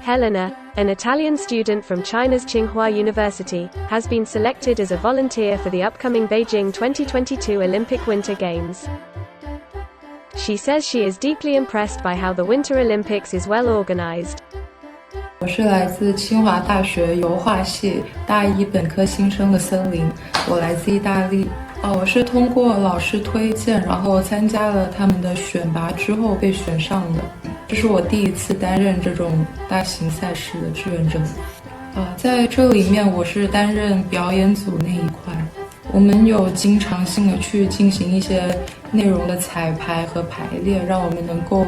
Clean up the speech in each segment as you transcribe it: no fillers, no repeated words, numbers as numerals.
Helena, an Italian student from China's Tsinghua University, has been selected as a volunteer for the upcoming Beijing 2022 Olympic Winter Games. She says she is deeply impressed by how the Winter Olympics is well organized. 我是来自清华大学油画系大一本科新生的森林，我来自意大利。我是通过老师推荐，然后参加了他们的选拔之后被选上的。这是我第一次担任这种大型赛事的志愿者。在这里面我是担任表演组那一块，我们有经常性的去进行一些内容的彩排和排练，让我们能够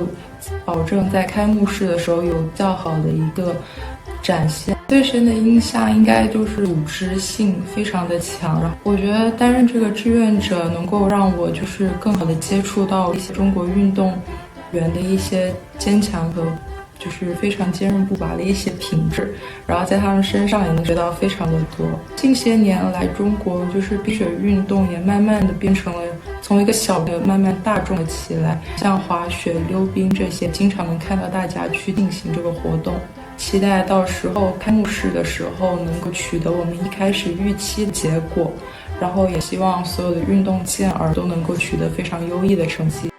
保证在开幕式的时候有较好的一个展现。最深的印象应该就是组织性非常的强，然后我觉得担任这个志愿者能够让我就是更好的接触到一些中国运动员的一些坚强和就是非常坚韧不拔的一些品质，然后在他们身上也能学到非常的多。近些年来，中国就是冰雪运动也慢慢的变成了从一个小的慢慢大众了起来，像滑雪、溜冰这些，经常能看到大家去进行这个活动。期待到时候开幕式的时候能够取得我们一开始预期的结果，然后也希望所有的运动健儿都能够取得非常优异的成绩。